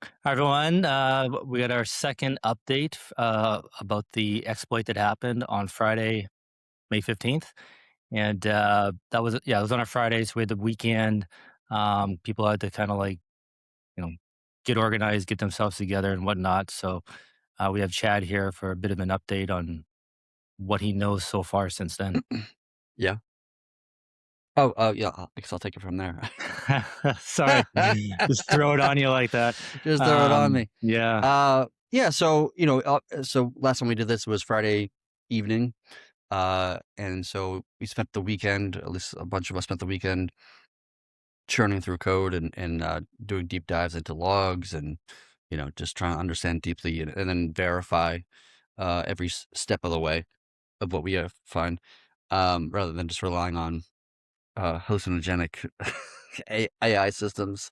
Hi, everyone. We got our second update about the exploit that happened on Friday, May 15th. And that was, yeah, it was on a Friday. So we had the weekend. People had to kind of you know, get organized, get themselves together and whatnot. So we have Chad here for a bit of an update on what he knows so far since then. Yeah. Yeah, I guess I'll take it from there. Sorry, just throw it on you like that. Just throw it on me. Yeah. Yeah, so last time we did this was Friday evening, and so we spent the weekend, at least a bunch of us spent the weekend churning through code and doing deep dives into logs and, just trying to understand deeply and then verify, every step of the way of what we find, rather than just relying on hallucinogenic AI systems.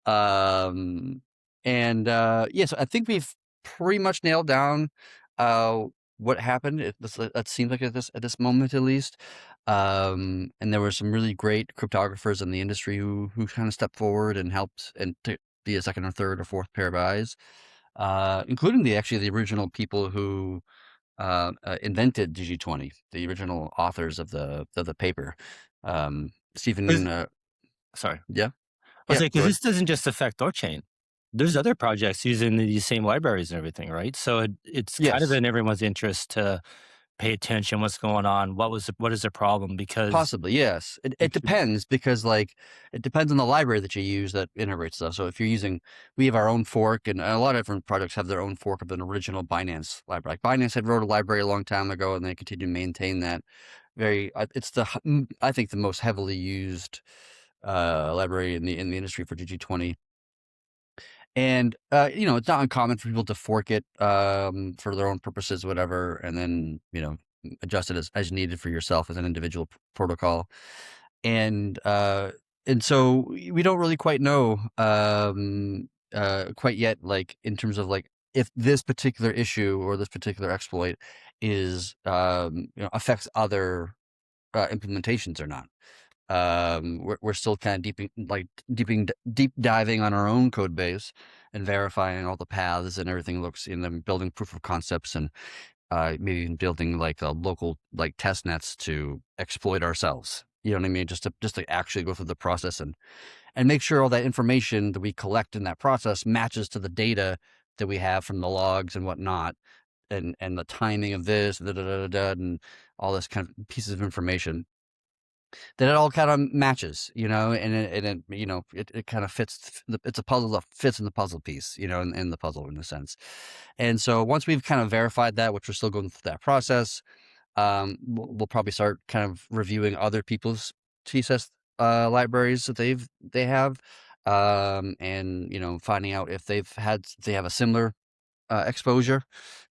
Um, so I think we've pretty much nailed down uh, what happened. That seems like at this moment at least. And there were some really great cryptographers in the industry who kind of stepped forward and helped and to be a second or third or fourth pair of eyes, including the original people who invented GG20, the original authors of the paper. Stephen, 'Cause- Sorry. yeah, I was yeah, like, go because ahead. this doesn't just affect THORChain. There's other projects using these same libraries and everything, right? So it's kind of Yes, in everyone's interest to pay attention what's going on. What is the problem? Because possibly, yes. It if you depends because, like, it depends on the library that you use that integrates stuff. So if you're using, we have our own fork, and a lot of different projects have their own fork of an original Binance library. Like Binance had wrote a library a long time ago, and they continue to maintain that. I think the most heavily used library in the industry for GG20. And, it's not uncommon for people to fork it, for their own purposes, whatever, and then, adjust it as needed for yourself as an individual protocol. And, so we don't really quite know, quite yet, like, in terms of, like, if this particular issue or this particular exploit affects other, implementations or not. We're still kind of deep diving on our own code base and verifying all the paths and everything looks in them, building proof of concepts and maybe even building like a local like test nets to exploit ourselves. You know what I mean? Just to actually go through the process and make sure all that information that we collect in that process matches to the data that we have from the logs and whatnot, and the timing of this, and all this kind of pieces of information that it all kind of matches, it kind of fits. It's a puzzle that fits in the puzzle piece, in the puzzle in a sense. And so once we've kind of verified that, which we're still going through that process, we'll probably start kind of reviewing other people's TSS libraries that they have, and finding out if they have a similar exposure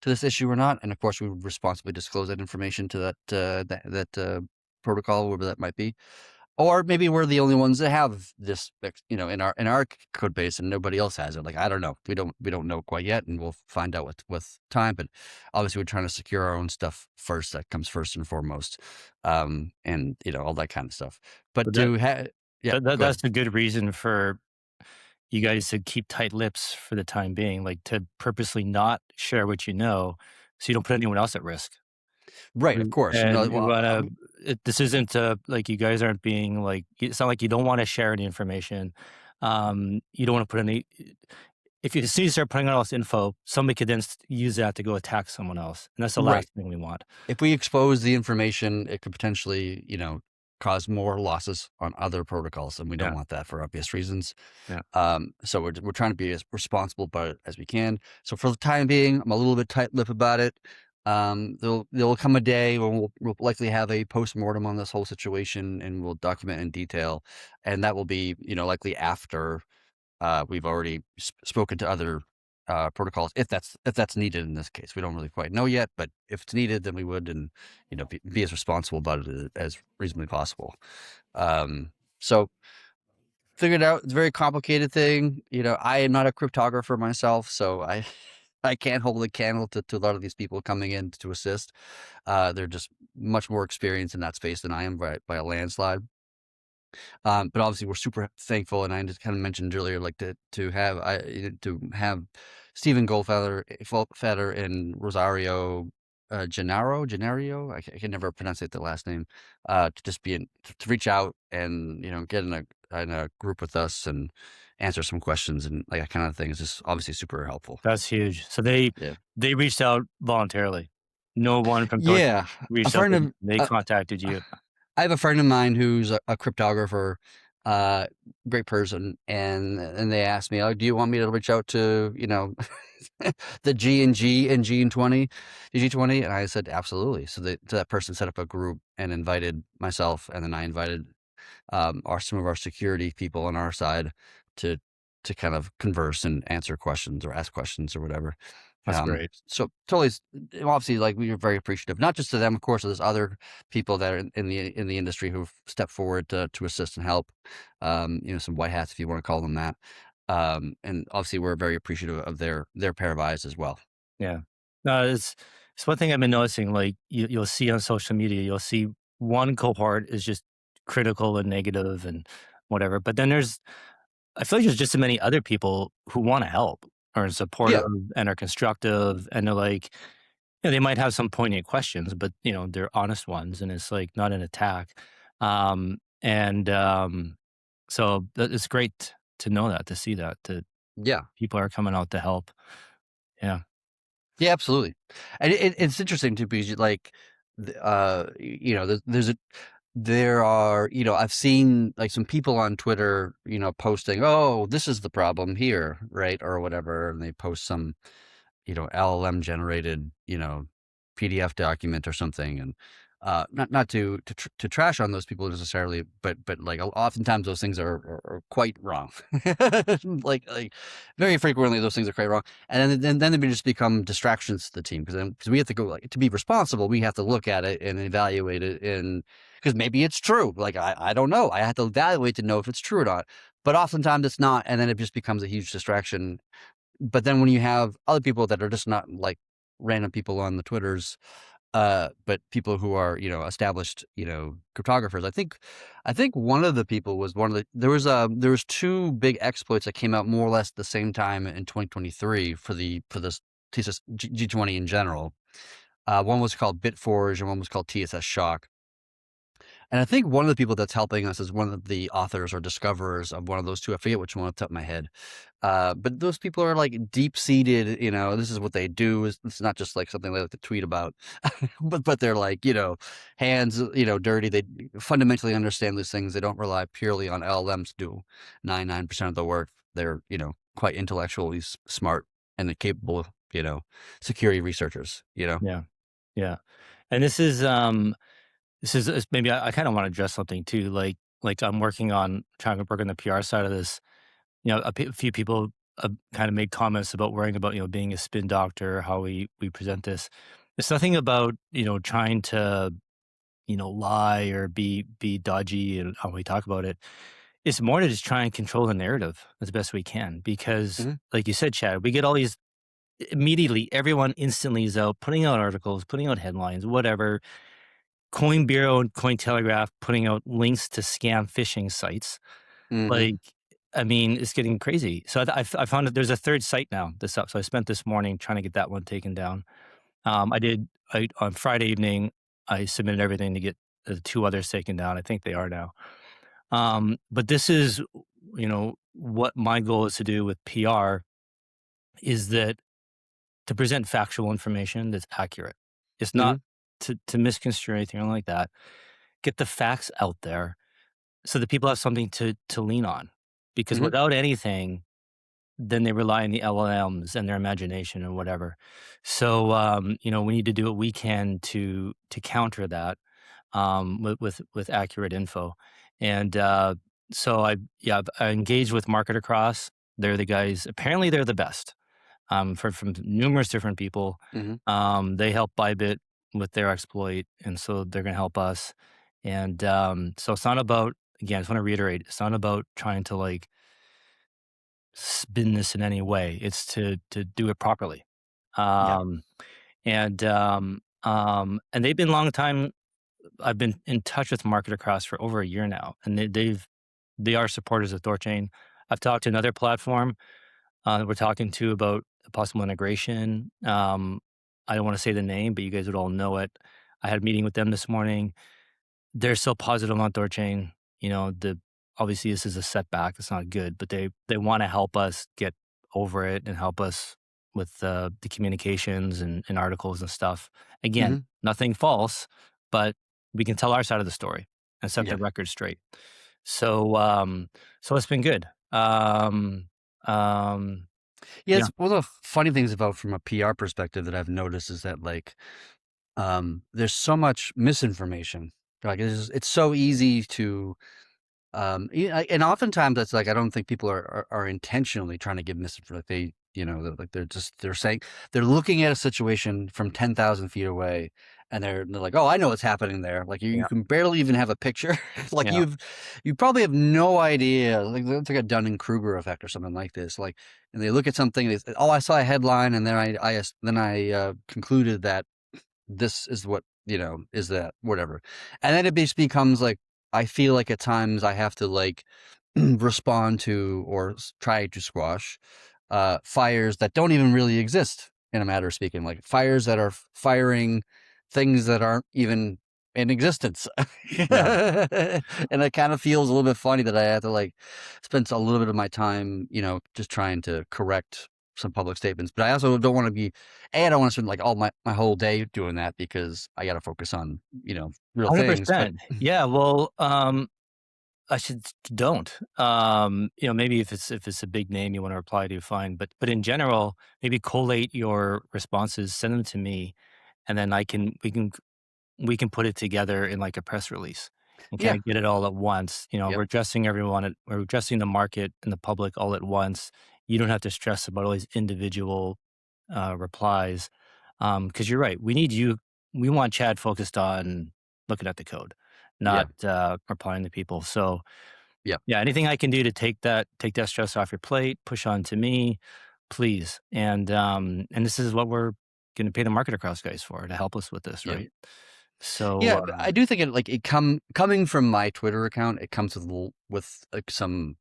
to this issue or not. And of course, we would responsibly disclose that information to that protocol, wherever that might be. Or maybe we're the only ones that have this, in our code base, and nobody else has it. Like I don't know, we don't know quite yet, and we'll find out with time. But obviously, we're trying to secure our own stuff first. That comes first and foremost, and all that kind of stuff. But but that, to have, yeah, go ahead. that's a good reason for you guys to keep tight lips for the time being, like to purposely not share what you know, so you don't put anyone else at risk. Right, of course. No, And you well, wanna this isn't, like, you guys aren't being, like it's not like you don't wanna share any information. You don't wanna put any if you see you start putting out all this info, somebody could then use that to go attack someone else, and that's the right. last thing we want. If we expose the information, it could potentially, cause more losses on other protocols, and we don't Yeah, want that for obvious reasons. yeah. So we're trying to be as responsible about it as we can. So for the time being, I'm a little bit tight-lipped about it. There'll come a day when we'll likely have a post-mortem on this whole situation, and we'll document in detail, and that will be, likely after we've already spoken to other protocols, if that's needed in this case. We don't really quite know yet, but if it's needed, then we would, and be as responsible about it as reasonably possible. So figured out it's a very complicated thing. I am not a cryptographer myself, so I I can't hold a candle to a lot of these people coming in to assist. They're just much more experienced in that space than I am by a landslide. But obviously, we're super thankful, and I just kind of mentioned earlier, like to have Stephen Goldfeder and Rosario Gennaro. I can never pronounce it the last name. To just to reach out and get in a group with us and answer some questions and like that kind of thing is just obviously super helpful. That's huge. So they reached out voluntarily. No one from THORChain Yeah, a reached out friend to them. of They contacted you. I have a friend of mine who's a cryptographer, uh, great person, and they asked me, "Oh, do you want me to reach out to, the G and G and G20?" And I said, "Absolutely." So that person set up a group and invited myself, and then I invited our some of our security people on our side to kind of converse and answer questions or ask questions or whatever. That's great. So totally, obviously, like we are very appreciative, not just to them, of course. There's other people that are in the industry who've stepped forward to assist and help. Some white hats, if you want to call them that. And obviously, we're very appreciative of their pair of eyes as well. Yeah. No, it's one thing I've been noticing, like, you'll see on social media, you'll see one cohort is just critical and negative and whatever, but then I feel like there's just so many other people who wanna help, are supportive, Yeah, and are constructive, and they're like, they might have some poignant questions, but, they're honest ones, and it's, like, not an attack. And, so that it's great to know that, to see that yeah. people are coming out to help. Yeah. Yeah, absolutely. And it's interesting too because like, there are, I've seen like some people on Twitter, posting, "Oh, this is the problem here," right, or whatever, and they post some LLM generated, PDF document or something, and not to trash on those people necessarily, but like oftentimes those things are quite wrong. Like very frequently those things are quite wrong, and then they just become distractions to the team because we have to go like to be responsible. We have to look at it and evaluate it, and because maybe it's true. Like I don't know. I have to evaluate to know if it's true or not. But oftentimes it's not, and then it just becomes a huge distraction. But then when you have other people that are just not like random people on the Twitters, but people who are, established, cryptographers. I think one of the people was one of the there was two big exploits that came out more or less at the same time in 2023 for this TSS G20 in general. One was called Bitforge and one was called TSS Shock. And I think one of the people that's helping us is one of the authors or discoverers of one of those two. I forget which one off the top of my head. But those people are like deep seated, this is what they do. It's not just like something they like to tweet about, but they're like, hands, dirty. They fundamentally understand these things. They don't rely purely on LLMs to do 99% of the work. They're, quite intellectually smart and capable, security researchers. Yeah. Yeah. And this is maybe I kinda wanna address something too, like, I'm working on trying to work on the PR side of this. A few people, kinda made comments about worrying about, being a spin doctor, how we present this. It's nothing about, trying to, lie or be dodgy in how we talk about it. It's more to just try and control the narrative as best we can because, Hmm. like you said, Chad, we get all these immediately, everyone instantly is out putting out articles, putting out headlines, whatever. Coin Bureau and Cointelegraph putting out links to scam phishing sites. Hmm. Like, I mean, it's getting crazy. So I found that there's a third site now that's up. So I spent this morning trying to get that one taken down. On Friday evening, I submitted everything to get the two others taken down. I think they are now. But this is, what my goal is to do with PR is that to present factual information that's accurate. It's Hmm. not to misconstrue anything like that. Get the facts out there so that people have something to lean on. Because Hmm. without anything, then they rely on the LLMs and their imagination and whatever. So, we need to do what we can to counter that with accurate info. And so I engaged with Market Across. They're the guys. Apparently, they're the best. From numerous different people. Hmm. They help Bybit with their exploit, and so they're going to help us. And so it's not about, again, I just want to reiterate, it's not about trying to like spin this in any way. It's to do it properly. Yeah. Um, and they've been long time. I've been in touch with Market Across for over a year now, and they are supporters of THORChain. I've talked to another platform we're talking to about a possible integration. I don't want to say the name, but you guys would all know it. I had a meeting with them this morning. They're still positive on THORChain. You know, obviously this is a setback. It's not good, but they want to help us get over it and help us with the communications and articles and stuff. Again, Mhm. nothing false, but we can tell our side of the story and set the Yeah. record straight. So, so it's been good. Um, Yeah, yeah, it's one of the funny things about from a PR perspective that I've noticed is that, like, there's so much misinformation. Like, it's so easy to, and oftentimes that's like I don't think people are intentionally trying to give misinformation. Like like they're saying they're looking at a situation from 10,000 feet away, and they're like, oh, I know what's happening there. Like you yeah, can barely even have a picture. Like yeah, you probably have no idea. Like it's like a Dunning Kruger effect or something like this. Like, and they look at something. They say, oh, I saw a headline, and then I concluded that this is what, is that whatever. And then it just becomes like, I feel like at times I have to like respond to or try to squash fires that don't even really exist in a matter of speaking, like fires that are firing things that aren't even in existence. yeah. And it kind of feels a little bit funny that I have to like spend a little bit of my time, just trying to correct some public statements. But I also don't want to be, I don't want to spend like all my whole day doing that because I got to focus on, real things. But 100%. Yeah, well, I should don't. Maybe if it's a big name you want to reply to, fine. But in general, maybe collate your responses, send them to me, and then we can put it together in like a press release and kind yeah, of get it all at once. yep, We're addressing the market and the public all at once. You don't have to stress about all these individual replies because you're right. We want Chad focused on looking at the code, yeah, not replying to people. So yep, yeah, anything I can do to take that stress off your plate, push on to me, please. And this is what we're going to pay the market across guys for to help us with this, yeah. right? So Yeah, but I do think it like it coming from my Twitter account, it comes with with like some,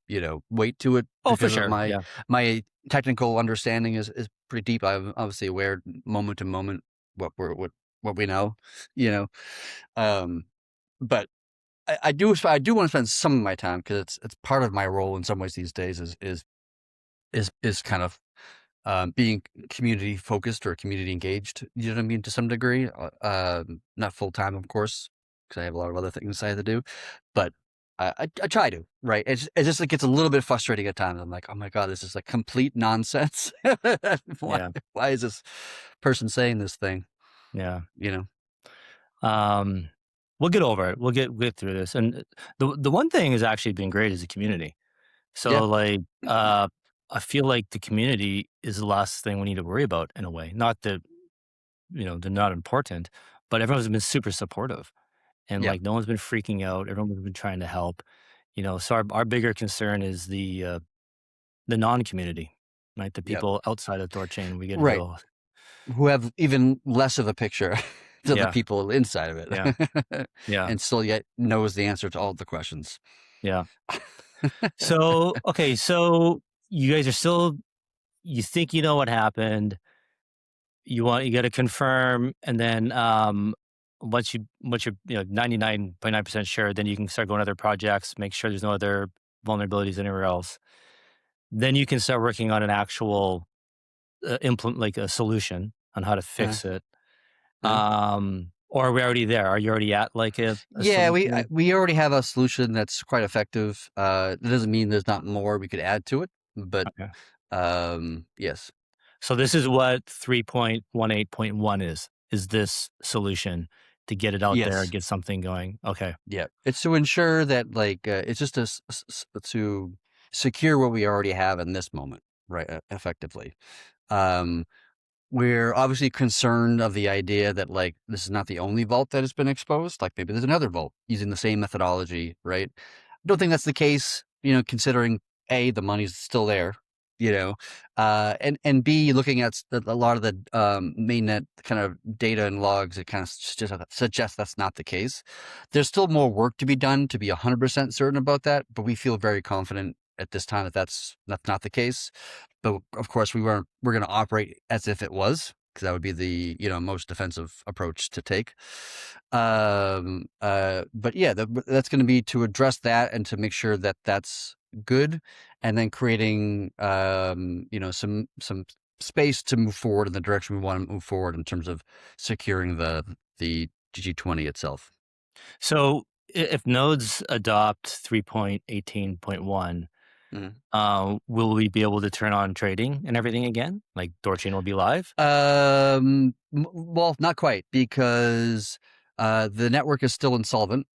weight to it oh, for because of sure, my yeah, my technical understanding is pretty deep. I'm obviously aware moment to moment what we know, you know. Um, but I do want to spend some of my time because it's part of my role in some ways these days is kind of being community focused or community engaged, you know what I mean, to some degree. Not full time, of course, because I have a lot of other things I have to do, but I try to, right? It's just like it's a little bit frustrating at times. I'm like, oh my god, this is like complete nonsense. why yeah, why is this person saying this thing? yeah. You know? Um, we'll get over it. We'll get through this. And the one thing has actually been great is the community. Yeah, So like, I feel like the community is the last thing we need to worry about in a way. Not that they're not important, but everyone's been super supportive. And, yeah, like, no one's been freaking out, everyone's been trying to help, so our bigger concern is the non-community, right? The yeah, people outside of THORChain, we gotta right. go Who have even less of a picture to the yeah, people inside of yeah, it, yeah, and still yet knows the answer to all the questions. yeah. So, okay, so you guys are still you think you know what happened, you gotta confirm, and then, once you're, 99.9% sure, then you can start going to other projects, make sure there's no other vulnerabilities anywhere else. Then you can start working on an actual implement like a solution on how to Uh, fix it. uh. Or are we already there? Are you already at like a Yeah, solution? we already have a solution that's quite effective. That doesn't mean there's not more we could add to it, but Okay. yes, So this is what 3.18.1 is this solution to get it out there and yes, get something going. Okay. yeah. It's to ensure that like it's just to secure what we already have in this moment, right? Effectively. Um, we're obviously concerned of the idea that like this is not the only vault that has been exposed. Like maybe there's another vault using the same methodology, right? I don't think that's the case. Considering a the money's still there. and B, looking at a lot of the mainnet kind of data and logs, it kind of suggests that's not the case. There's still more work to be done to be 100% certain about that, but we feel very confident at this time that that's not the case. But of course, we're going to operate as if it was, because that would be the most defensive approach to take. But yeah, that's going to be to address that and to make sure that that's good, and then creating some space to move forward in the direction we want to move forward in terms of securing the G20 itself. So if nodes adopt 3.18.1, Mhm. will we be able to turn on trading and everything again? Like THORChain will be live? Well, not quite, because the network is still insolvent,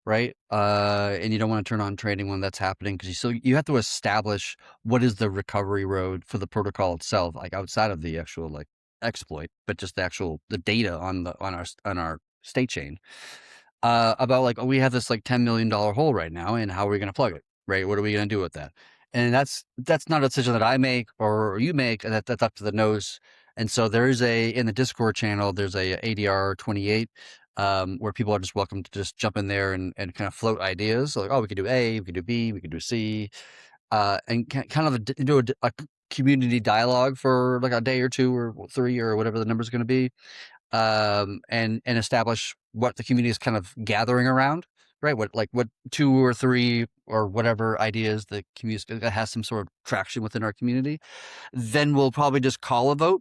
right? And you don't want to turn on trading when that's happening, because you have to establish what is the recovery road for the protocol itself, like outside of the actual like exploit, but just the data on our state chain. About like, oh, we have this like $10 million hole right now, and how are we going to plug it, right? What are we going to do with that? And that's not a decision that I make or you make. That's up to the nodes. And so there is in the Discord channel, there's a ADR 28, where people are just welcome to just jump in there and kind of float ideas. Like, oh, we could do A, we could do B, we could do C, and kind of do a community dialogue for like a day or two or three or whatever the number is going to be, and establish what the community is kind of gathering around, right? What two or three or whatever ideas the community that has some sort of traction within our community. Then we'll probably just call a vote,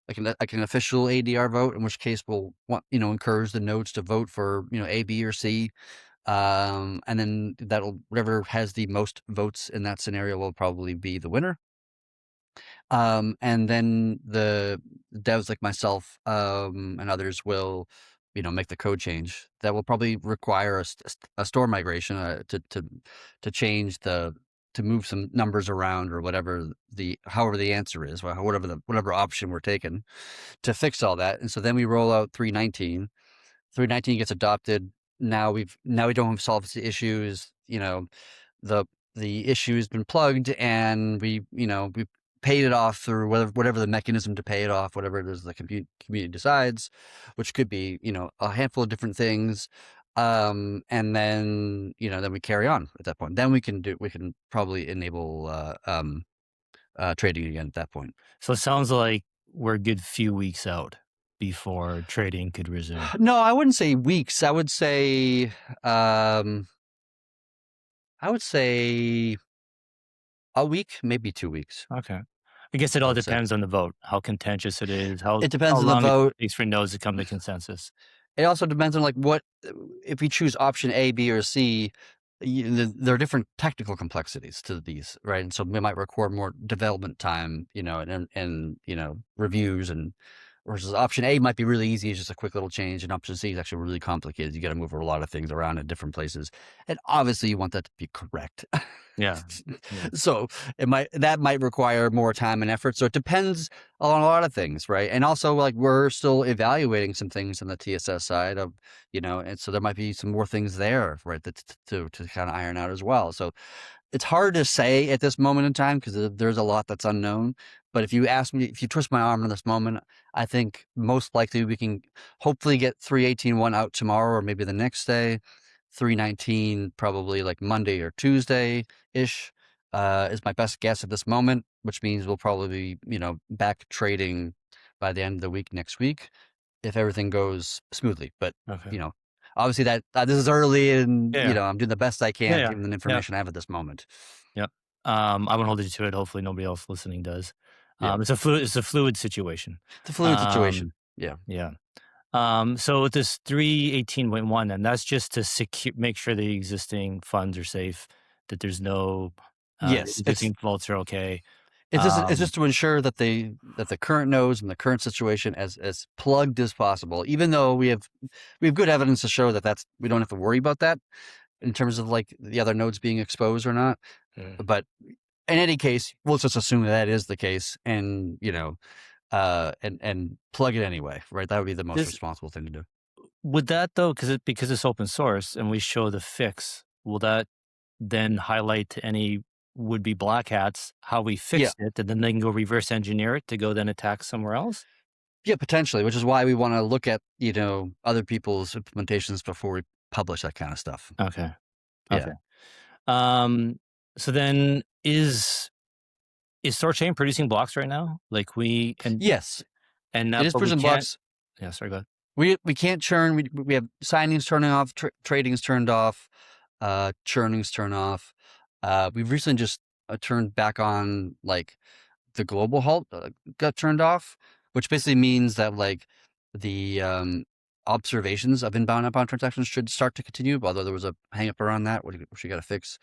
like an official ADR vote, in which case we'll encourage the nodes to vote for A, B, or C. And then whatever has the most votes in that scenario will probably be the winner. And then the devs like myself, and others will, make the code change that will probably require a store migration, to change to move some numbers around, or however the answer is, or whatever option we're taking to fix all that. And so then we roll out 319. 319 gets adopted. Now we don't have solved the issues. The the issue has been plugged, and we paid it off through whatever the mechanism to pay it off, whatever it is the community decides, which could be a handful of different things. And then we carry on at that point. Then we can probably enable trading again at that point. So it sounds like we're a good few weeks out before trading could resume. No, I wouldn't say weeks. Um, I would say a week, maybe 2 weeks. Okay. I guess it I all would say depends on the vote, how contentious it is, it how depends on the long it vote. takes for nodes to come to consensus. It also depends on like what if we choose option A, B, or C. There are different technical complexities to these, right? And so we might require more development time, and reviews, and versus option A might be really easy. It's just a quick little change, and option C is actually really complicated. You got to move a lot of things around in different places, and obviously you want that to be correct. Yeah. Yeah. So that might require more time and effort. So it depends on a lot of things, right? And also, like, we're still evaluating some things on the TSS side of, and so there might be some more things there, right? That's to kind of iron out as well. So it's hard to say at this moment in time, because there's a lot that's unknown. But if you twist my arm in this moment, I think most likely we can hopefully get 318.1 out tomorrow or maybe the next day. 319 probably like Monday or Tuesday ish, is my best guess at this moment, which means we'll probably be, back trading by the end of the week next week, if everything goes smoothly. But, Okay. obviously that this is early, and, Yeah. I'm doing the best I Yeah. can Yeah. given the Yeah. information I have at this moment. Yep. I won't hold you to it. Hopefully nobody else listening does. Yeah. It's a fluid situation. It's a fluid Um, situation. Yeah. yeah. So with this 318.1, then that's just to make sure the existing funds are safe, that there's no Yes. existing vaults are okay. It's just Um, to ensure that the current nodes and the current situation as plugged as possible, even though we have good evidence to show that we don't have to worry about that in terms of like the other nodes being exposed or not. yeah. But in any case, we'll just assume that is the case, and and plug it anyway, right? That would be the most This responsible thing to do. Would that though, because it's open source and we show the fix, will that then highlight to any would be black hats, how we Yeah. fixed it, and then they can go reverse engineer it to go then attack somewhere else? Yeah, potentially, which is why we wanna look at, other people's implementations before we publish that kinda stuff. Okay, Yeah. okay. Um, so then is THORChain producing blocks right now? Like we Yes, it is but we prison can't. blocks. Yeah, sorry, go ahead. We can't churn. We have signings turning off, trading's turned off, churning's turned off. We've recently just turned back on like the global halt got turned off, which basically means that like the observations of inbound outbound transactions should start to continue, although there was a hang up around that, which we got to fix.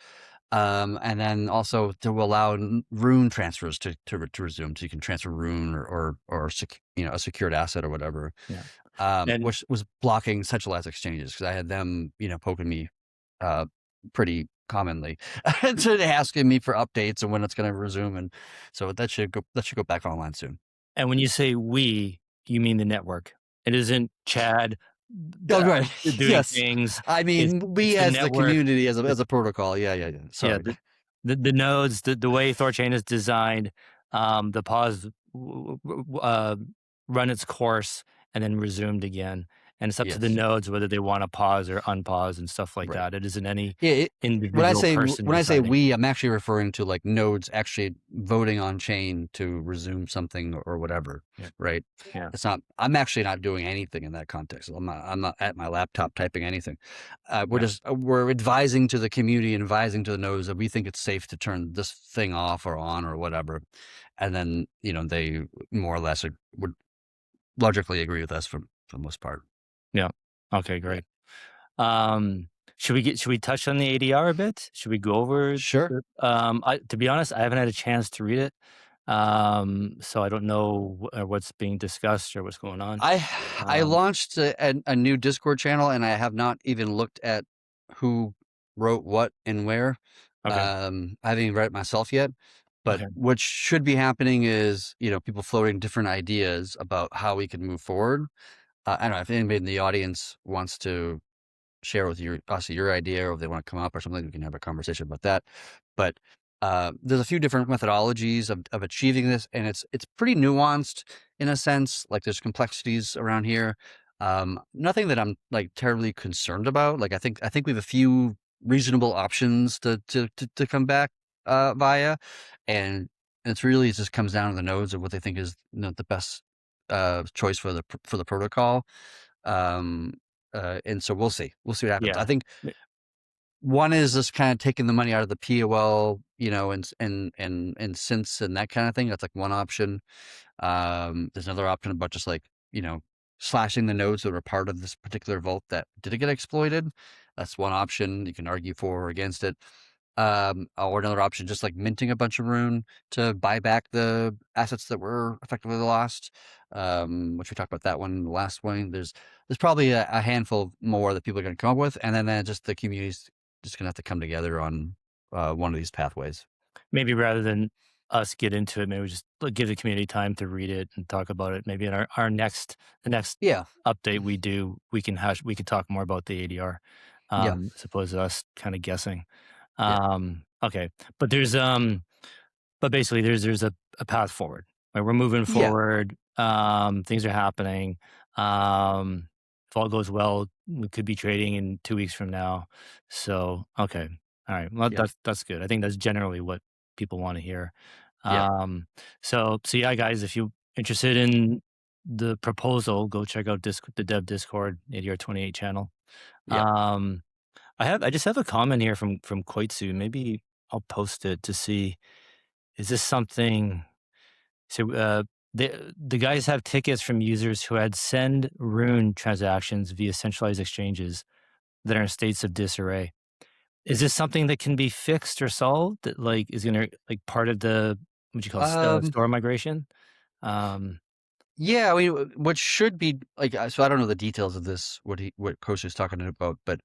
And then also to allow rune transfers to resume, so you can transfer rune a secured asset or whatever, Yeah. And which was blocking centralized exchanges because I had them, poking me uh, pretty commonly to asking me for updates and when it's going to resume, and so that should go back online soon. and when you say "we," you mean the network. It isn't Chad, Oh, right. doing Yes. things. I mean, It's we the as the network. community, as a The as a protocol. Yeah, yeah, yeah. Yeah, Sorry. the nodes, the way THORChain is designed, the pause run its course and then resumed again, and it's up to the Yes. nodes whether they wanna pause or unpause and stuff like Right. that. It isn't any Yeah, when I individual say person when I say deciding. we, I'm actually referring to like nodes actually voting on chain to resume something or whatever, Yeah, right? yeah, It's not. I'm actually not doing anything in that context. I'm not at my laptop typing anything. yeah, We're advising to the community, advising to the nodes that we think it's safe to turn this thing off or on or whatever, and then they more or less would logically agree with us for the most part. yeah. Okay, Yeah. great. Um, should we touch on the ADR a bit? Should we go over Sure. the I to be honest, I haven't had a chance to read it. So I don't know what's being discussed or what's going on. I Um, launched a new Discord channel, and I have not even looked at who wrote what and where. okay, I haven't even read it myself yet. But okay. what should be happening is, people floating different ideas about how we can move forward. I don't know if anybody in the audience wants to share with your idea, or if they want to come up or something, we can have a conversation about that. But there's a few different methodologies of achieving this, and it's pretty nuanced in a sense. Like there's complexities around here. Nothing that I'm like terribly concerned about. Like I think we have a few reasonable options to come back via, and it just comes down to the nodes of what they think is the best choice for the protocol. Um, and so we'll see what happens. I Yeah. think M one is just kind of taking the money out of the POL, and synths and that kind of thing. That's like one option. There's another option about just like, slashing the nodes that were part of this particular vault that did get exploited. That's one option. You can argue for or against it. Or another option, just like minting a bunch of rune to buy back the assets that were effectively lost. Which we talked about that one in the last one. There's probably a handful more that people are going to come up with, and then just the community's just going to have to come together on one of these pathways. maybe rather than us get into it, maybe we just like, give the community time to read it and talk about it. Maybe in our next Yeah, update we do, we can talk more about the ADR, yeah, as opposed to us kinda guessing. yeah, Okay, but but basically there's a path forward, right? We're moving yeah, forward, things are happening, if all goes well, we could be trading in 2 weeks from now. So, okay. Alright, well, yeah, that's good. I think that's generally what people wanna hear. yeah, So yeah, guys, if you're interested in the proposal, go check out the dev Discord, ADR 28 channel. yeah. Um, I just have a comment here from Koitsu. Maybe I'll post it to see, is this something. So, the guys have tickets from users who had send rune transactions via centralized exchanges that are in states of disarray. Is this something that can be fixed or solved that, like, is gonna, like, part of the, what you call, Um, store migration? Um, yeah. I mean, what should be like. So I don't know the details of this. What Coach is talking about, but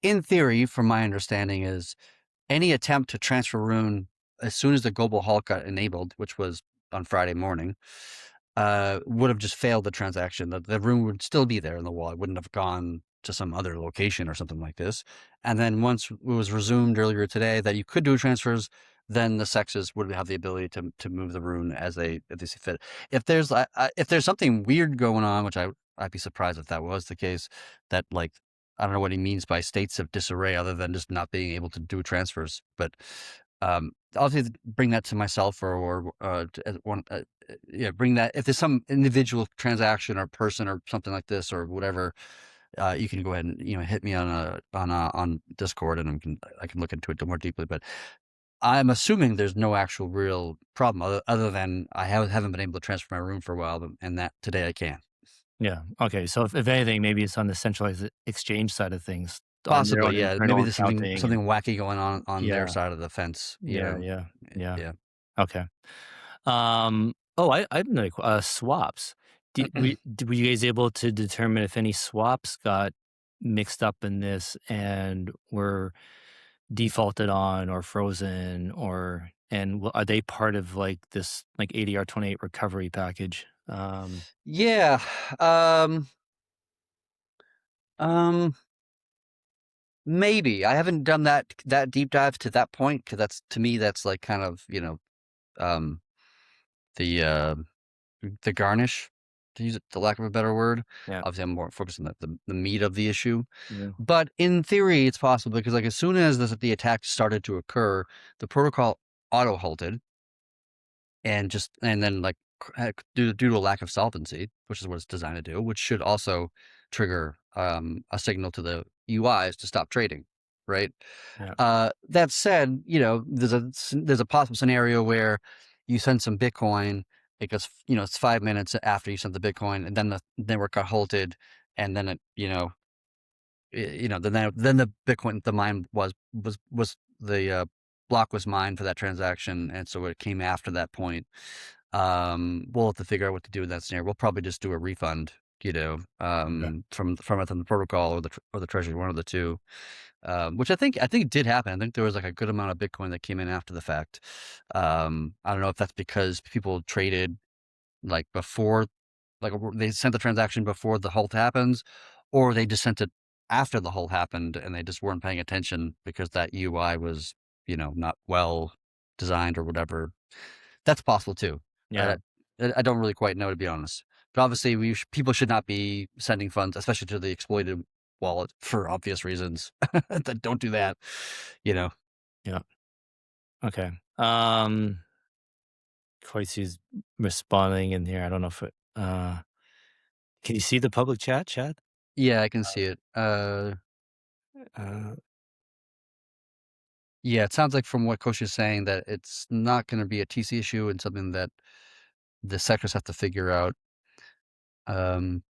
in theory, from my understanding, is any attempt to transfer rune as soon as the global halt got enabled, which was on Friday morning, would have just failed the transaction. The rune would still be there in the wall. It wouldn't have gone to some other location or something like this. And then once it was resumed earlier today that you could do transfers, then the sexes would have the ability to move the rune as they see fit. If there's something weird going on, which I'd be surprised if that was the case, that like I don't know what he means by states of disarray other than just not being able to do transfers. But I'll just bring that to myself yeah, bring that if there's some individual transaction or person or something like this or whatever, you can go ahead and hit me on Discord and I can look into it more deeply. But I'm assuming there's no actual real problem other than I haven't been able to transfer my room for a while, and that today I can. Yeah. Okay. So if anything, maybe it's on the centralized exchange side of things, on their Possibly, own yeah. Maybe internal there's accounting, and something wacky going on their yeah, side of the fence. yeah, yeah, yeah. Yeah. Okay. Oh, I have another swaps. Were you guys able to determine if any swaps got mixed up in this and were defaulted on or frozen, or and are they part of like this like ADR 28 recovery package? Yeah. Um, um, Maybe I haven't done that deep dive to that point because that's to me that's like kind of um the the garnish, to use it the lack of a better word. Yeah. Obviously, I'm more focused on the meat of the issue. Yeah. But in theory, it's possible because like as soon as the attack started to occur, the protocol auto halted and then like due to a lack of solvency, which is what it's designed to do, which should also trigger a signal to the UIs to stop trading, right? Yeah. That said, there's a possible scenario where you send some Bitcoin. It goes, it's 5 minutes after you sent the Bitcoin, and then the network got halted, and then then the Bitcoin, the mine was the block was mined for that transaction, and so it came after that point. We'll have to figure out what to do in that scenario. We'll probably just do a refund, Okay. from within the protocol or the treasury, one of the two. Which I think did happen. I think there was like a good amount of Bitcoin that came in after the fact. I don't know if that's because people traded like before, like they sent the transaction before the halt happens, or they just sent it after the halt happened and they just weren't paying attention because that UI was, not well designed or whatever. That's possible too. Yeah. I I don't really quite know, to be honest. But obviously, people should not be sending funds, especially to the exploited wallet, for obvious reasons. Don't do that. You know. Yeah. Okay. Quincy's responding in here. I don't know if can you see the public chat, Chad? Yeah, I can see it. Uh, Yeah, it sounds like from what Coach is saying that it's not going to be a TC issue and something that the sectors have to figure out. Um,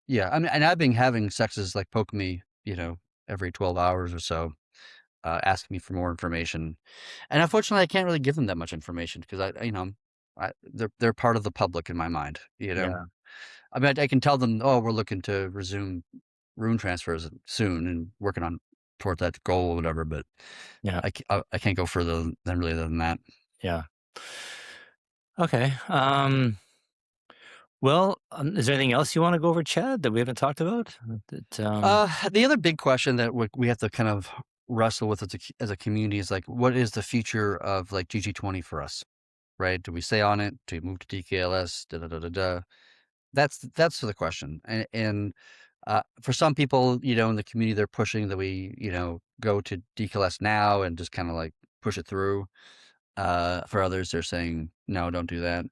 yeah, I mean, and I've been having sexes like poke me, every 12 hours or so, asking me for more information. And unfortunately, I can't really give them that much information because they're part of the public in my mind. yeah. I mean, I can tell them, oh, we're looking to resume rune transfers soon and working on toward that goal or whatever. But Yeah. I can't go further than that. Yeah. Okay. Well, is there anything else you want to go over, Chad, that we haven't talked about? The other big question that we have to kind of wrestle with as a community is like, what is the future of like GG20 for us, right? Do we stay on it? Do we move to DKLS? Da da da da da. That's the question. And for some people, in the community, they're pushing that we, go to DKLS now and just kind of like push it through. For others, they're saying, no, don't do that.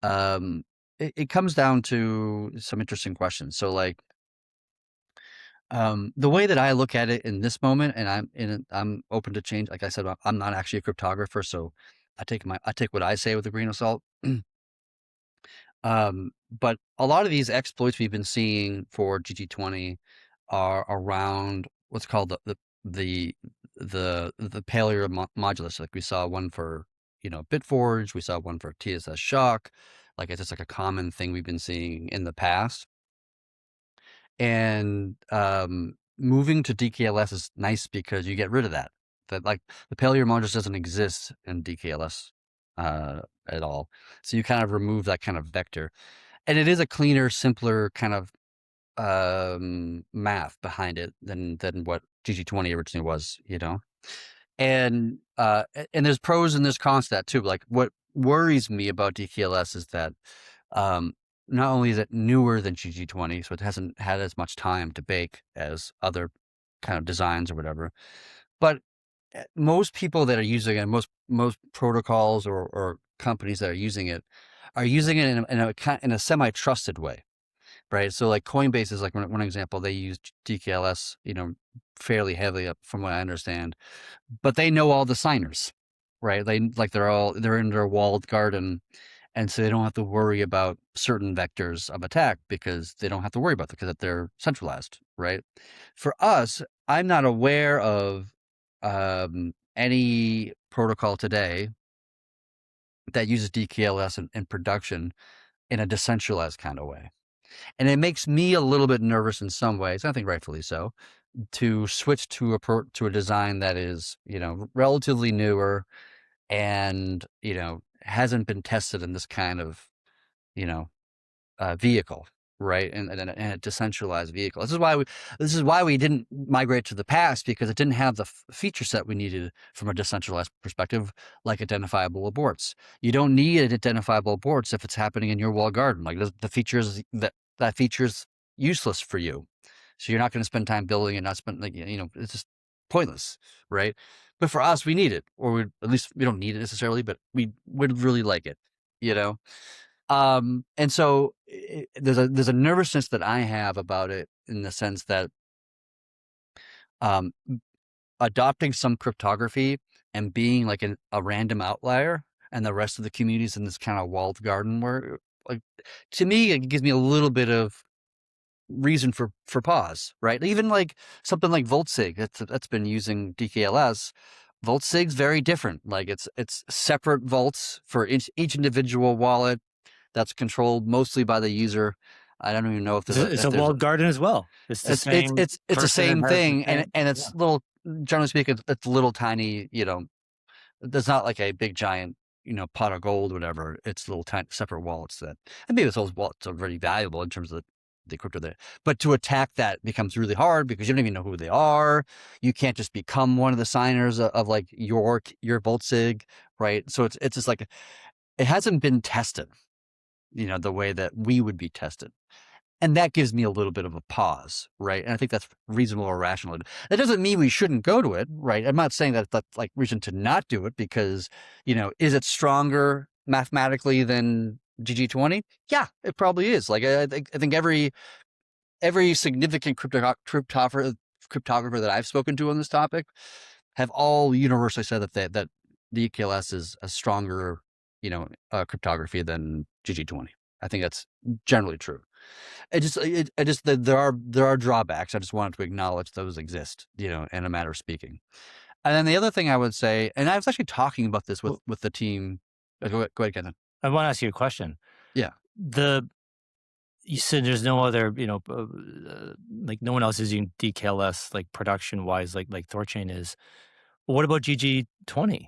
Um, it comes down to some interesting questions. So like, the way that I look at it in this moment, and I'm open to change. Like I said, I'm not actually a cryptographer, so I take what I say with a grain of salt. But a lot of these exploits we've been seeing for GG20 are around what's called the the Paleo modulus. Like we saw one for Bitforge, we saw one for TSS Shock. Like it's just like a common thing we've been seeing in the past. And moving to DKLS is nice because you get rid of that. That like the Paleo modulus doesn't exist in DKLS at all. So you kind of remove that kind of vector. And it is a cleaner, simpler kind of math behind it than what GG20 originally was. And there's pros and there's cons to that too. Like what worries me about DKLS is that um, not only is it newer than GG20, so it hasn't had as much time to bake as other kind of designs or whatever, but most people that are using it, most protocols or companies that are using it in a semi-trusted way, right? So like Coinbase is like one example. They use DKLS, fairly heavily, from what I understand, but they know all the signers, right? They're in their walled garden, and so they don't have to worry about certain vectors of attack because they don't have to worry about it because they're centralized, right? For us, I'm not aware of any protocol today that uses DKLS in production in a decentralized kind of way. And it makes me a little bit nervous in some ways, I think rightfully so, to switch to a design that is, relatively newer and, hasn't been tested in this kind of, you know, vehicle, right? And a decentralized vehicle. This is why we didn't migrate to the past, because it didn't have the feature set we needed from a decentralized perspective, like identifiable aborts. You don't need identifiable aborts if it's happening in your walled garden. Like the features that feature's useless for you, so you're not going to spend time building it. Not spend it's just pointless, right? But for us, we need it, or at least we don't need it necessarily, but we would really like it, you know. And so there's a nervousness that I have about it, in the sense that um, adopting some cryptography and being like a random outlier, and the rest of the communities in this kind of walled garden, where, like, to me, it gives me a little bit of reason for pause, right? Even like something like Voltsig that's been using DKLS. Voltsig's very different. Like it's separate vaults for each individual wallet that's controlled mostly by the user. I don't even know if It's a walled garden as well. It's the same it's the person that same has the thing, and same. it's little. Generally speaking, it's little tiny. There's not like a big giant pot of gold or whatever. It's little tiny separate wallets and maybe those wallets are very valuable in terms of the crypto there. But to attack that becomes really hard, because you don't even know who they are. You can't just become one of the signers of like your Voltsig, right? So it's just like it hasn't been tested, the way that we would be tested. And that gives me a little bit of a pause, right? And I think that's reasonable or rational. That doesn't mean we shouldn't go to it, right? I'm not saying that that's like reason to not do it, because, is it stronger mathematically than GG20? Yeah, it probably is. Like I think every significant cryptographer that I've spoken to on this topic have all universally said that DKLS is a stronger, cryptography than GG20. I think that's generally true. There are drawbacks. I just wanted to acknowledge those exist, in a matter of speaking. And then the other thing I would say, and I was actually talking about this Well, with the team. Go ahead, Kevin. I want to ask you a question. Yeah. You said there's no other, like no one else is using DKLS like production wise, like THORChain is. Well, what about GG20?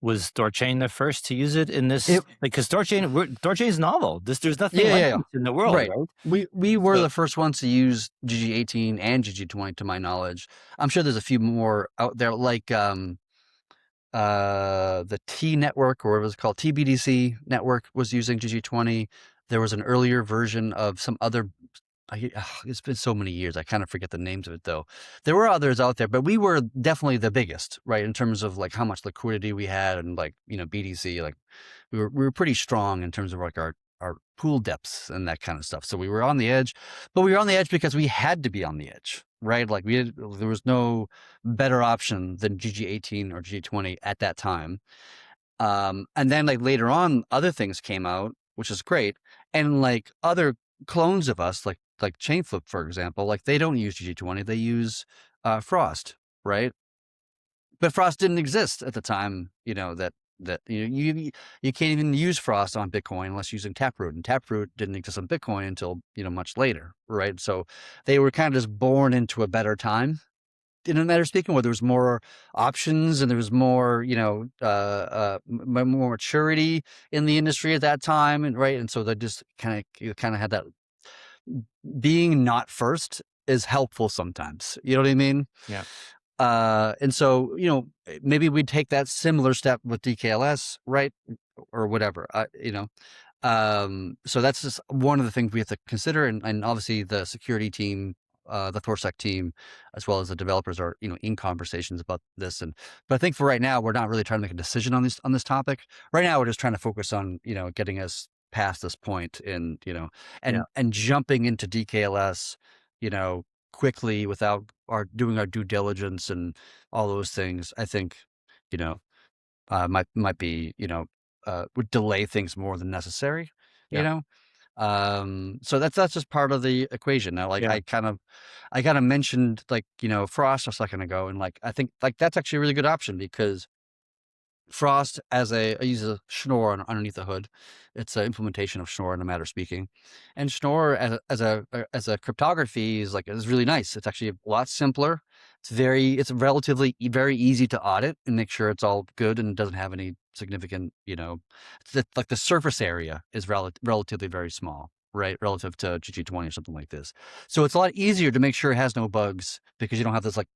Was THORChain the first to use it in this? It, Like, because THORChain is novel. There's nothing yeah, like yeah, yeah. this in the world, Right. right? We were So the first ones to use GG18 and GG20, to my knowledge. I'm sure there's a few more out there, like the T network, or what was it called, TBDC network, was using GG20. There was an earlier version of some other. It's been so many years, I kind of forget the names of it though. There were others out there, but we were definitely the biggest, right, in terms of like how much liquidity we had, and like BDC, like we were pretty strong in terms of like our pool depths and that kind of stuff. So we were on the edge, but we were on the edge because we had to be on the edge, right? Like there was no better option than GG18 or GG20 at that time. And then like later on, other things came out, which is great. And like other clones of us, like Chainflip, for example, like they don't use GG20, they use Frost, right? But Frost didn't exist at the time, that you can't even use Frost on Bitcoin unless using Taproot, and Taproot didn't exist on Bitcoin until much later, right? So they were kind of just born into a better time, in a matter of speaking, where there was more options and there was more, more maturity in the industry at that time, and right, and so they just kind of had that. Being not first is helpful sometimes. You know what I mean? yeah, And so, maybe we'd take that similar step with DKLS, right? Or whatever, so that's just one of the things we have to consider. And obviously the security team, the THORSec team, as well as the developers are, in conversations about this. But I think for right now, we're not really trying to make a decision on this topic. Right now, we're just trying to focus on, getting us past this point and, Yeah, and jumping into DKLS, you know, quickly without doing our due diligence and all those things. I think, you know, might be, would delay things more than necessary, you yeah, know? So that's just part of the equation. Now, like, yeah, I kind of mentioned, like, Frost a second ago, and like, I think like that's actually a really good option because Frost I use a Schnorr underneath the hood. It's an implementation of Schnorr in a matter of speaking. And Schnorr as a cryptography is really nice. It's actually a lot simpler. It's relatively very easy to audit and make sure it's all good and doesn't have any significant, like the surface area is relatively very small, right? Relative to GG20 or something like this. So it's a lot easier to make sure it has no bugs because you don't have this, like,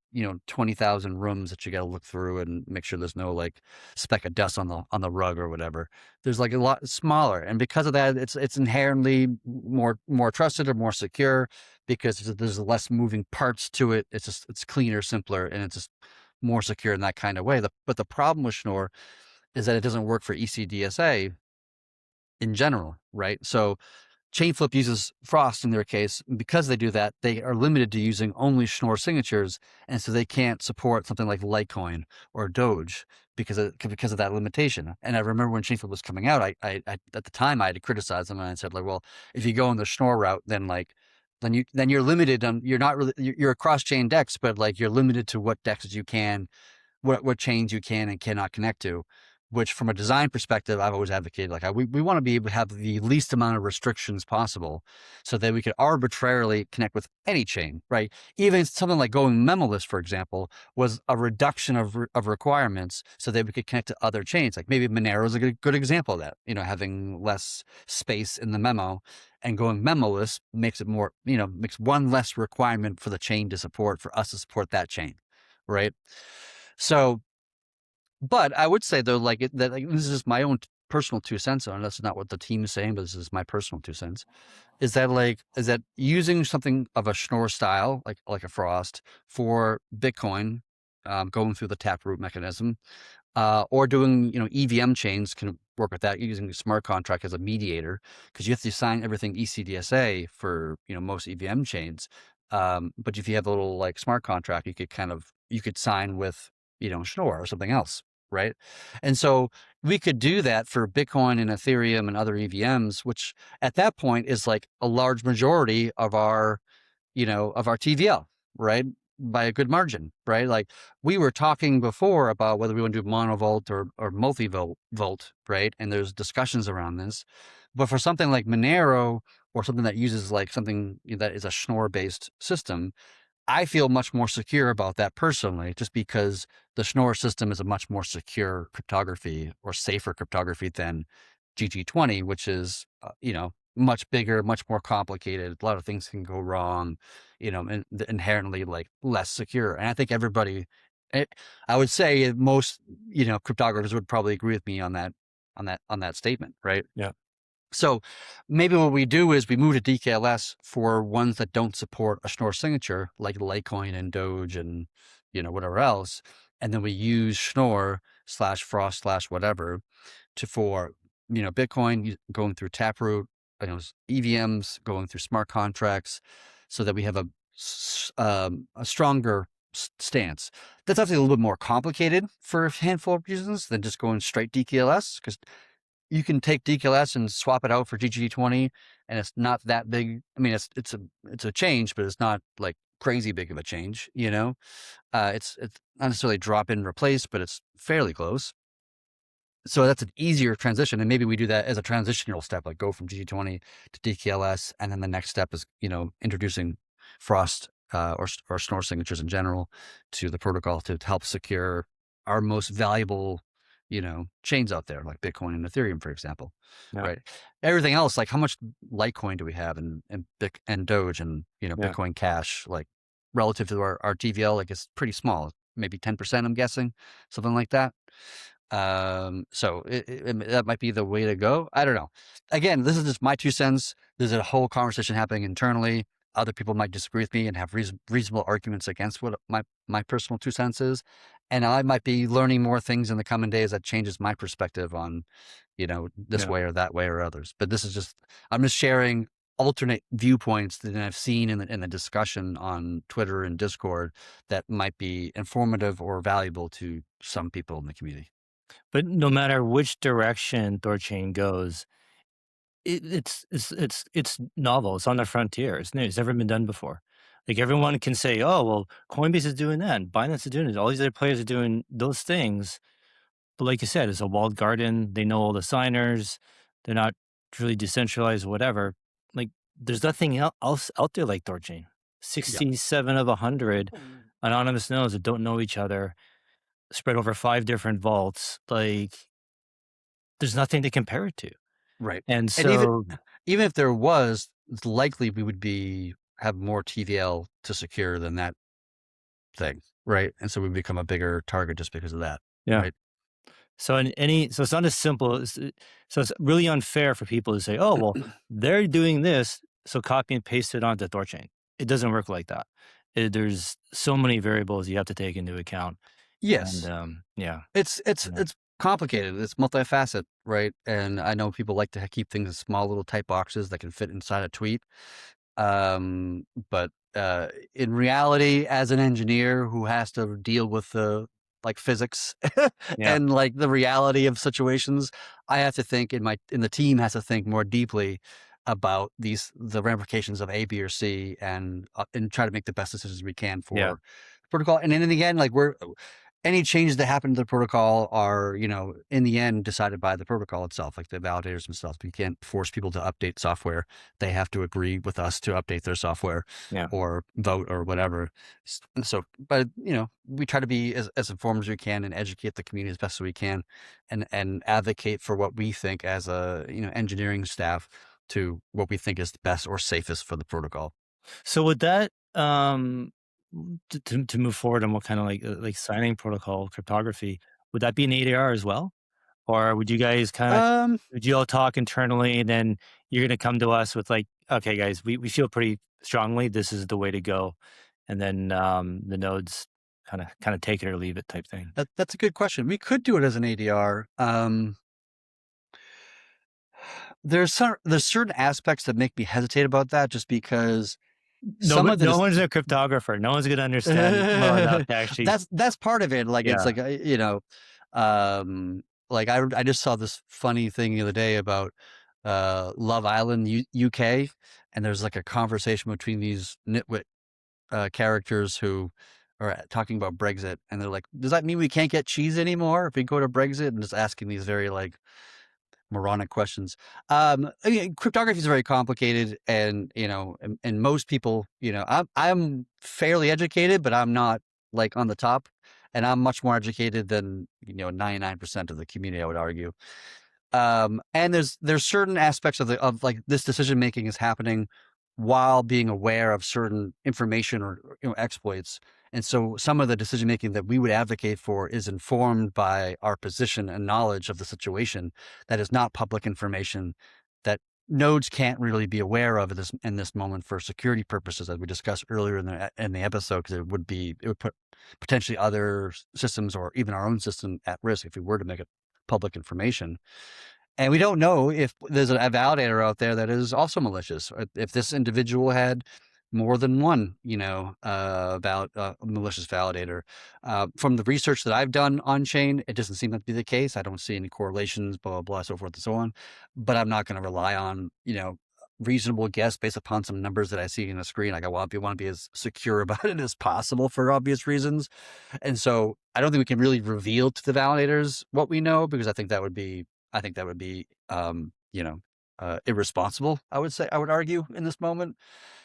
20,000 rooms that you got to look through and make sure there's no, like, speck of dust on the rug or whatever. There's, like, a lot smaller, and because of that, it's inherently more trusted or more secure because there's less moving parts to it. It's cleaner, simpler, and it's just more secure in that kind of way. But the problem with Schnorr is that it doesn't work for ECDSA in general, right? So Chainflip uses Frost in their case. And because they do that, they are limited to using only Schnorr signatures, and so they can't support something like Litecoin or Doge because of that limitation. And I remember when Chainflip was coming out, I at the time I had to criticize them, and I said, like, well, if you go on the Schnorr route, then you're limited on, you're not really, you're a cross chain DEX, but like you're limited to what DEXs you can, what chains you can and cannot connect to. Which, from a design perspective, I've always advocated, like, we want to be able to have the least amount of restrictions possible so that we could arbitrarily connect with any chain, right? Even something like going memoless, for example, was a reduction of requirements so that we could connect to other chains. Like maybe Monero is a good example of that, having less space in the memo, and going memoless makes it more, makes one less requirement for the chain to support, for us to support that chain, right? So, but I would say though, like, this is my own personal 2 cents on it. That's not what the team is saying, but this is my personal 2 cents. Is that using something of a Schnorr style, like a Frost, for Bitcoin, going through the taproot mechanism, or doing, EVM chains can work with that, using the smart contract as a mediator, because you have to sign everything ECDSA for, most EVM chains. But if you have a little, like, smart contract, you could sign with, Schnorr or something else, right? And so we could do that for Bitcoin and Ethereum and other EVMs, which at that point is like a large majority of our TVL, right? By a good margin, right? Like, we were talking before about whether we want to do monovolt or multi-volt, right? And there's discussions around this. But for something like Monero, or something that uses, like, something that is a Schnorr-based system, I feel much more secure about that personally, just because the Schnorr system is a much more secure cryptography, or safer cryptography, than GG20, which is, much bigger, much more complicated. A lot of things can go wrong, and inherently, like, less secure. And I think eh, I would say most, cryptographers would probably agree with me on that statement, right? yeah, So maybe what we do is we move to DKLS for ones that don't support a Schnorr signature, like Litecoin and Doge and, whatever else. And then we use Schnorr slash Frost slash whatever for, Bitcoin going through Taproot, EVMs going through smart contracts, so that we have a stronger stance. That's obviously a little bit more complicated for a handful of reasons than just going straight DKLS, because you can take DKLS and swap it out for GG20, and it's not that big. I mean, it's a change, but it's not like crazy big of a change, it's not necessarily drop in replace, but it's fairly close. So that's an easier transition, and maybe we do that as a transitional step, like go from GG20 to DKLS, and then the next step is, introducing Frost, or Schnorr signatures in general to the protocol to help secure our most valuable, chains out there, like Bitcoin and Ethereum, for example, yeah, right? Everything else, like, how much Litecoin do we have, and Doge, and, yeah, Bitcoin Cash, like, relative to our TVL, like, it's pretty small. maybe 10%, I'm guessing, something like that. So that might be the way to go. I don't know. Again, this is just my 2 cents. There's a whole conversation happening internally. Other people might disagree with me and have reasonable arguments against what my personal 2 cents is. And I might be learning more things in the coming days that changes my perspective on, this Yeah. way or that way or others. But this is just, I'm just sharing alternate viewpoints that I've seen in the discussion on Twitter and Discord that might be informative or valuable to some people in the community. But no matter which direction THORChain goes, it's novel. It's on the frontier. It's new. It's never been done before. Like everyone can say, "Oh, well, Coinbase is doing that, and Binance is doing it. All these other players are doing those things." But like you said, it's a walled garden. They know all the signers. They're not truly decentralized, whatever. Like there's nothing else out there like THORChain. Yeah. 67 of 100 anonymous nodes that don't know each other, spread over 5 different vaults. Like there's nothing to compare it to. Right. And And even so, even if there was, it's likely we would have more TVL to secure than that thing, right? And so we become a bigger target just because of that, yeah. right? So it's not as simple as so it's really unfair for people to say, "Oh, well, they're doing this, so copy and paste it onto THORChain." It doesn't work like that. There's so many variables you have to take into account, and Yes. yeah, yeah, It's complicated. It's multifaceted, right? And I know people like to keep things in small little type boxes that can fit inside a tweet. Um, but in reality, as an engineer who has to deal with the like physics yeah, and like the reality of situations, I have to think in the team has to think more deeply about the ramifications of A, B, or C, and try to make the best decisions we can yeah, for the protocol. And then in the end, like any changes that happen to the protocol are, in the end decided by the protocol itself, like the validators themselves. We can't force people to update software. They have to agree with us to update their software yeah. or vote or whatever. And so, but we try to be as informed as we can and educate the community as best as we can and advocate for what we think as a, engineering staff to what we think is the best or safest for the protocol. So with that, to move forward on what kind of like signing protocol cryptography, would that be an ADR as well? Or would you guys Um, would you all talk internally and then you're gonna come to us with like, "Okay, guys, we feel pretty strongly this is the way to go," and then, the nodes kinda take it or leave it type thing? that's a good question. We could do it as an ADR. There's certain aspects that make me hesitate about that just because No, some but of the no one's a cryptographer. No one's gonna understand it well enough to actually. that's part of it. Like it's Yeah, like um, like I just saw this funny thing the other day about Love Island UK, and there's like a conversation between these nitwit characters who are talking about Brexit, and they're like, "Does that mean we can't get cheese anymore if we go to Brexit?" And just asking these very like moronic questions. Cryptography is very complicated, and and most people, I'm fairly educated, but I'm not like on the top, and I'm much more educated than 99% of the community, I would argue. And there's certain aspects of like this decision making is happening while being aware of certain information or exploits. And so some of the decision making that we would advocate for is informed by our position and knowledge of the situation that is not public information that nodes can't really be aware of in this moment for security purposes, as we discussed earlier in the episode, because it would put potentially other systems or even our own system at risk if we were to make it public information. And we don't know if there's a validator out there that is also malicious, or if this individual had more than one, about a malicious validator. From the research that I've done on chain, it doesn't seem to be the case. I don't see any correlations, blah, blah, blah, so forth and so on. But I'm not going to rely on, reasonable guess based upon some numbers that I see on the screen. Like I want to be as secure about it as possible for obvious reasons. And so I don't think we can really reveal to the validators what we know, because I think that would be irresponsible, I would argue in this moment.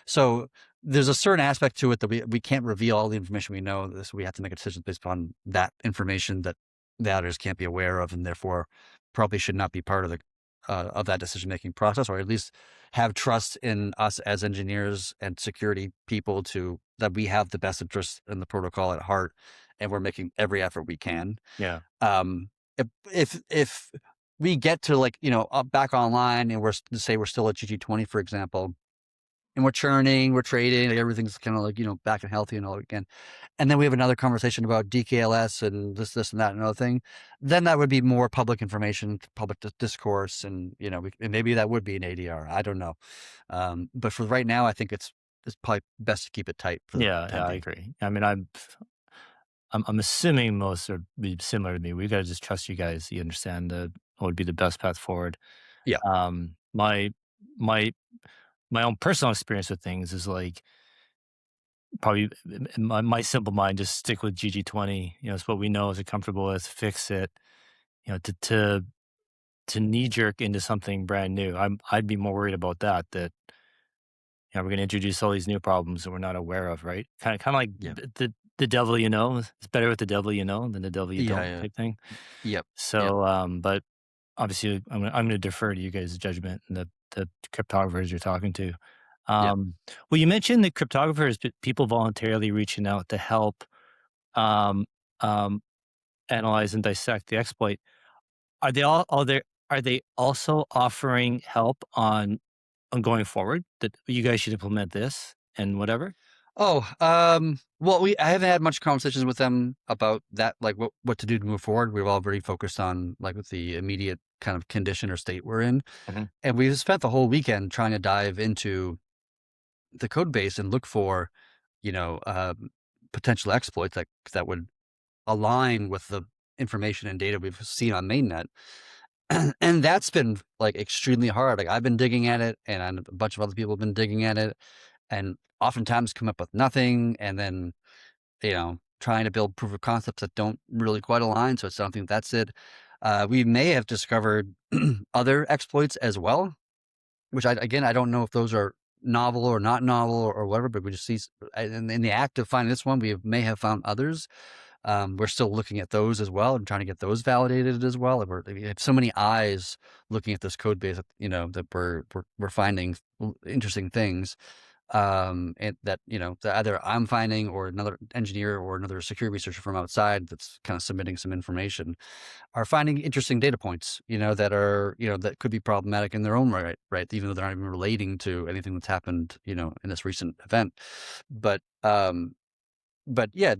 So there's a certain aspect to it that we can't reveal all the information we know. This we have to make a decision based upon that information that the others can't be aware of, and therefore probably should not be part of that decision making process, or at least have trust in us as engineers and security people to that we have the best interest in the protocol at heart, and we're making every effort we can. Yeah. Um, if we get to like, back online and say we're still at GG20, for example, and we're churning, we're trading, like everything's kind of like, back and healthy and all again. And then we have another conversation about DKLS and this and that and another thing. Then that would be more public information, public discourse. And, and maybe that would be an ADR. I don't know. But for right now, I think it's probably best to keep it tight for the Yeah, time yeah, I being. agree. I mean, I'm assuming most are be similar to me. We gotta just trust you guys. You understand what would be the best path forward. Yeah. My my my own personal experience with things is like probably in my simple mind, just stick with GG20. It's what we know, is it comfortable with, fix it. To knee jerk into something brand new. I'd be more worried about that. We're going to introduce all these new problems that we're not aware of, right? Kind of like Yeah. the devil you know. It's better with the devil you know than the devil you Yeah. don't Yeah. type thing. Yep. Yep. So, but obviously, I'm going to defer to you guys' judgment and the cryptographers you're talking to. Yep. Well, you mentioned the cryptographers, but people voluntarily reaching out to help um, um, analyze and dissect the exploit. Are they all? Are they also offering help on going forward, that you guys should implement this and whatever? Oh, well, I haven't had much conversations with them about that, like what to do to move forward. We've all very focused on like with the immediate kind of condition or state we're in. Mhm. And we've spent the whole weekend trying to dive into the code base and look for, you know, potential exploits that would align with the information and data we've seen on mainnet. And that's been like extremely hard. Like I've been digging at it, and a bunch of other people have been digging at it, and oftentimes come up with nothing. And then trying to build proof of concepts that don't really quite align. So it's something that's it. We may have discovered other exploits as well, which again, I don't know if those are novel or not novel or whatever, but we just see in the act of finding this one, we may have found others. We're still looking at those as well and trying to get those validated as well. And we have so many eyes looking at this code base, that we're finding interesting things, and that that either I'm finding or another engineer or another security researcher from outside that's kind of submitting some information are finding interesting data points, that are that could be problematic in their own right, even though they're not even relating to anything that's happened, in this recent event. But but yeah,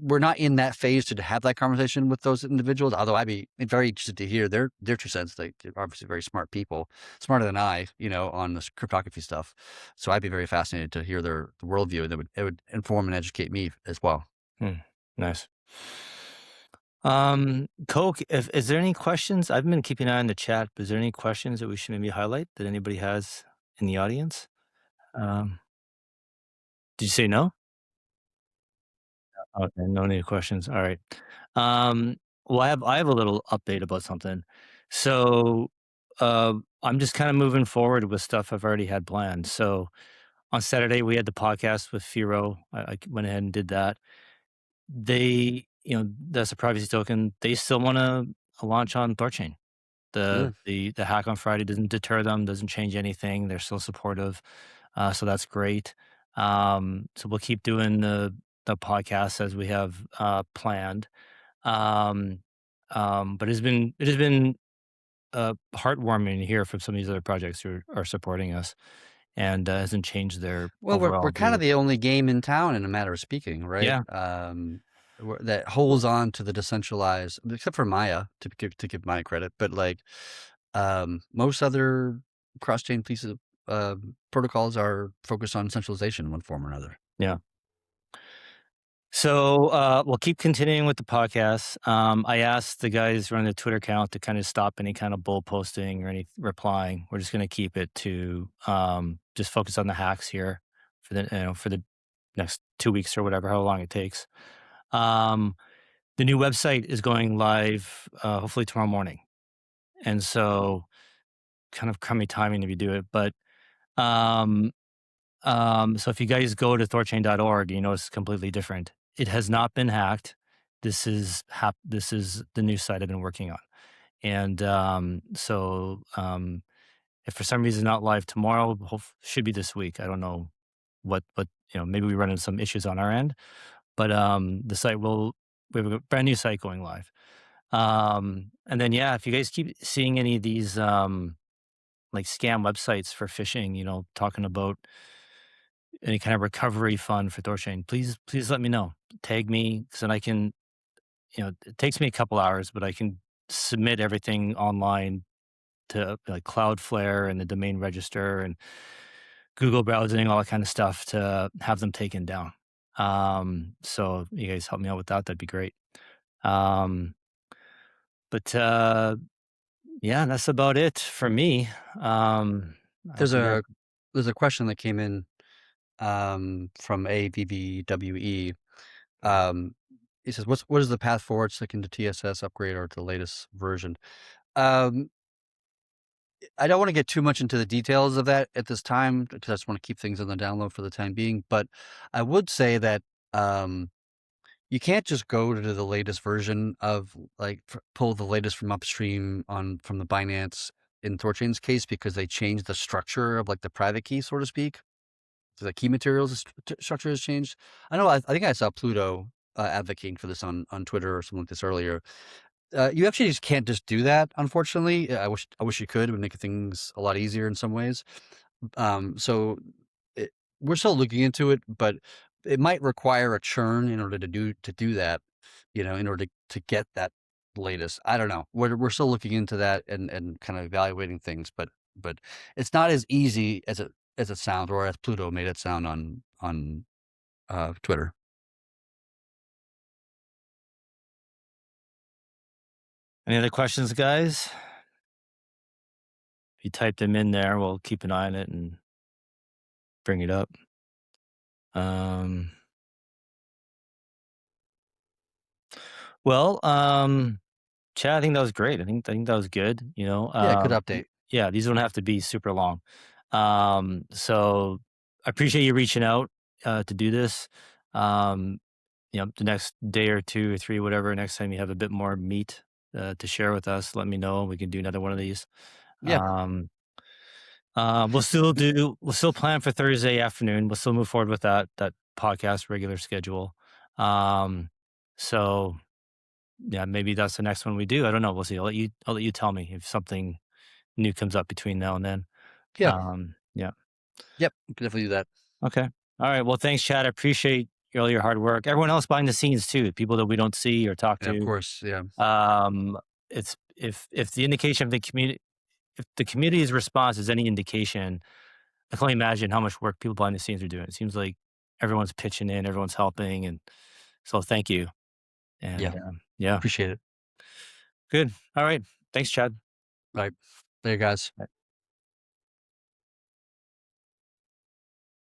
we're not in that phase to have that conversation with those individuals. Although I'd be very interested to hear their 2 cents. They're obviously very smart people, smarter than I, on this cryptography stuff. So I'd be very fascinated to hear their worldview, and it would inform and educate me as well. Hmm, nice. Coke, if is there any questions? I've been keeping an eye on the chat, but is there any questions that we should maybe highlight that anybody has in the audience? Um, did you say no? Okay, no need questions. All right. Well, I have a little update about something. So, I'm just kind of moving forward with stuff I've already had planned. So on Saturday we had the podcast with Firo. I went ahead and did that. That's a privacy token. They still want to launch on THORChain. Yeah. The hack on Friday doesn't deter them, doesn't change anything. They're still supportive, so that's great. So we'll keep doing the podcast as we have planned. Um, but it has been heartwarming to hear from some of these other projects who are supporting us, and hasn't changed their Well, we're overall kind of view. the only game in town, in a matter of speaking, right? Yeah, That holds on to the decentralized, except for Maya, to give Maya credit, but like most other cross-chain pieces of protocols are focused on centralization in one form or another. yeah. So we'll keep continuing with the podcast. I asked the guys running the Twitter account to kind of stop any kind of bull posting or any replying. We're just going to keep it to just focus on the hacks here for the next 2 weeks or whatever, how long it takes. Um, the new website is going live hopefully tomorrow morning, and so kind of crummy timing if you do it, but um, so if you guys go to thorchain.org, you know it's completely different. It has not been hacked. This is the new site I've been working on. And if for some reason not live tomorrow, should be this week. I don't know what maybe we run into some issues on our end, but the site will we have a brand new site going live. And then yeah, if you guys keep seeing any of these like scam websites for phishing, talking about any kind of recovery fund for THORChain, please let me know. Tag me so then I can, it takes me a couple hours, but I can submit everything online to like Cloudflare and the domain register and Google browsing, all that kind of stuff to have them taken down. So you guys help me out with that. That'd be great. Um, but yeah, that's about it for me. I There's hope you guys. a question that came in from AVVWE. Um, he says, what is the path forward sticking to TSS upgrade or to the latest version?" Um, I don't want to get too much into the details of that at this time because I just want to keep things on the download for the time being. But I would say that um, you can't just go to the latest version of like pull the latest from upstream on from the Binance in THORChain's case because they changed the structure of like the private key, so to speak. So the key materials structure has changed. I know. I think I saw Pluto advocating for this on Twitter or something like this earlier. You actually just can't just do that, unfortunately. I wish you could. It would make things a lot easier in some ways. So it, we're still looking into it, but it might require a churn in order to do that. In order to get that latest. I don't know. We're still looking into that and kind of evaluating things, but it's not as easy as it sounds, or as Pluto made it sound on Twitter. Any other questions, guys? If you type them in there, we'll keep an eye on it and bring it up. Um, well, Chad, I think that was great. I think that was good. Yeah, good update. Yeah, these don't have to be super long. So I appreciate you reaching out to do this. Um, the next day or two or three, whatever, next time you have a bit more meat to share with us, let me know. We can do another one of these. Yeah, Um, we'll still plan for Thursday afternoon. We'll still move forward with that podcast regular schedule. Um, so yeah, maybe that's the next one we do. I don't know. We'll see. I'll let you tell me if something new comes up between now and then. yeah, Yeah. yep. We can definitely do that. Okay. All right. Well, thanks, Chad. I appreciate all your hard work. Everyone else behind the scenes too, people that we don't see or talk Yeah, of to. course. Yeah, Um, it's if the indication of the community, if the community's response is any indication, I can only imagine how much work people behind the scenes are doing. It seems like everyone's pitching in, everyone's helping, and so thank you. yeah. And yeah, Appreciate it. good. All right. Thanks, Chad. Right there, guys.